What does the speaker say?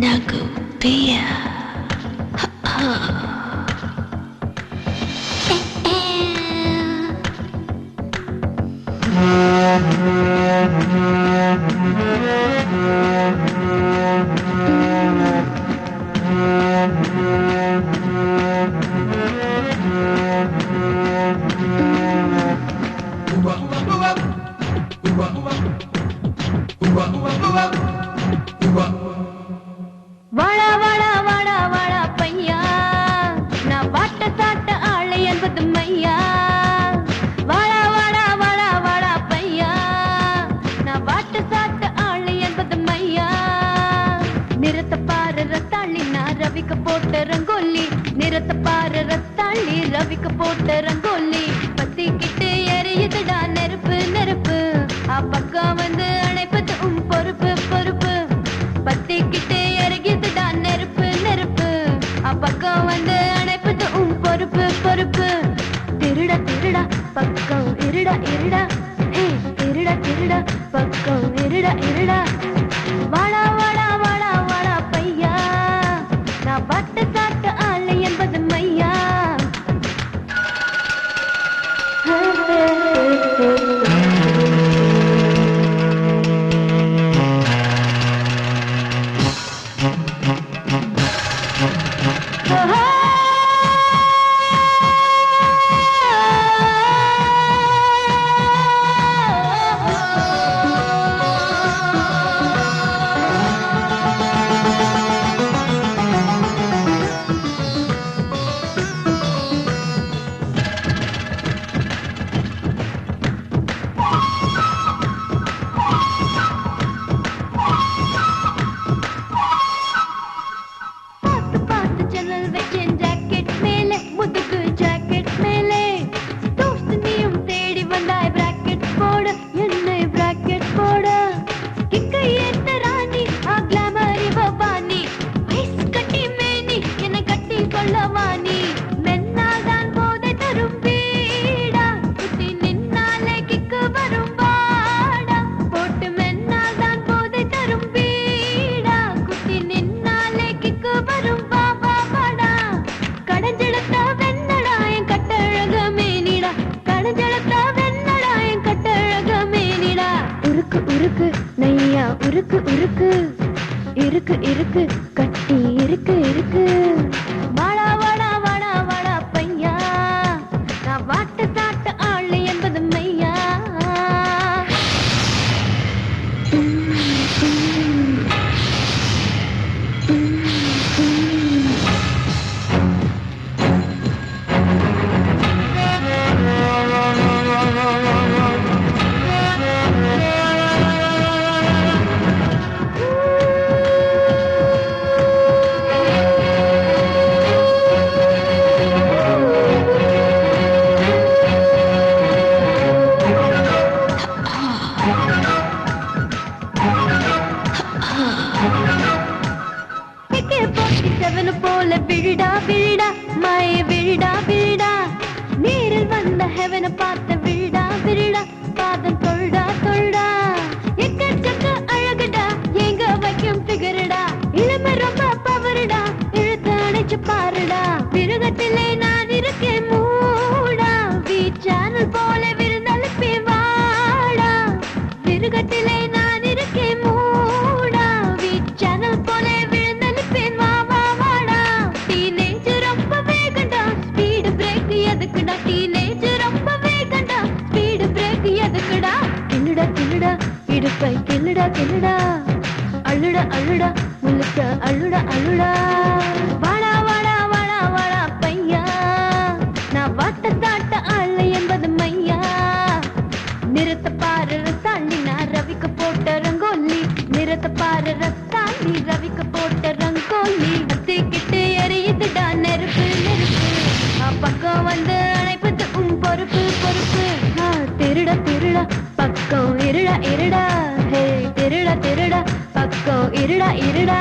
Nagupia. வாடா வாடா வாடா வாடா பையா, நான் பாட்ட சாட்ட ஆளை என்பது மையா. வாடா வாடா வாடா வாடா பையா, நான் பாட்ட சாட்ட ஆளை என்பது மையா. நிறத்த பாரு ரத்தாளி, நான் ரவிக்க போட்ட ரங்கோலி. நிறத்த பாரு ரத்தாளி, ரவிக்க போட்ட ரங்கோலி. பத்திக்கிட்டு எரியுதுடா நெருப்பு நெருப்பு, பக்கம் வந்து அணைப்பது பொறுப்பு பொறுப்பு. பத்திக்கிட்டு எரியுதுடா நெருப்பு நெருப்பு, பக்கம் வந்து அணைப்பது பொறுப்பு பொறுப்பு. திருடா திருடா பக்கம் இருடா இருடா, திருடா திருடா பக்கம் இருடா இருடா. வாடா வாடா வாடா வாடா பையா, நான் பாட்ட சாட்ட ஆளை என்பது மையா. உருக்கு நையா உருக்கு உருக்கு, இருக்கு இருக்கு கட்டி இருக்கு இருக்கு. வாடா வாடா வாடா வாடா பையா, நான் வாட்ட சாட்ட ஆளு என்பது மையா. போல விழுடா விழுடா மாய விழுடா விழுடா, நேரில் வந்த ஹெவனை பார்த்த விழுடா விழுடா, பாதம் தொழுடா தொழுடா. எக்கச்சக்க அழகுடா எங்க வைக்கும் பிகருடா, இளமை ரொம்ப பவருடா, இழுத்து அணைச்சு பாருடா. விருகத்திலே நான் இருக்கேன் மூடா, வி சேனல் போல விருந்தளிப்பே வாடா. விருகத்திலே நான் இருக்கேன் மூடா, வி சேனல் போல விருந்தளிப்பேன் வா வா வாடா. டீனேஜ் ரொம்ப வேகண்டா, ஸ்பீடு பிரேக் எதுக்குடா? டீனேஜ் ரொம்ப வேகண்டா, ஸ்பீடு பிரேக் எதுக்குடா? கிள்ளுடா கிள்ளுடா இடுப்பை கிள்ளுடா கிள்ளுடா, அழுடா அழுடா முழுக்க அழுடா அழுடா. வாடா வாடா வாடா வாடா பையா, நான் வாட்ட சாட்ட ஆளு என்பது மையா. நிறத்த பாரு ரத்தாண்டி, நான் ரவிக்கு போட்ட ரங்கோலி. நிறத்த பாரு ரத்தாண்டி, ரவிக்கு போட்ட ரங்கோலி. பத்திக்கிட்டு எரியுதுடா நெருப்பு நெருப்பு, பக்கம் வந்து அணைப்பது பொறுப்பு பொறுப்பு. திருடா திருடா பக்கம் இருடா இருடா, திருடா திருடா பக்கம் இருடா இருடா.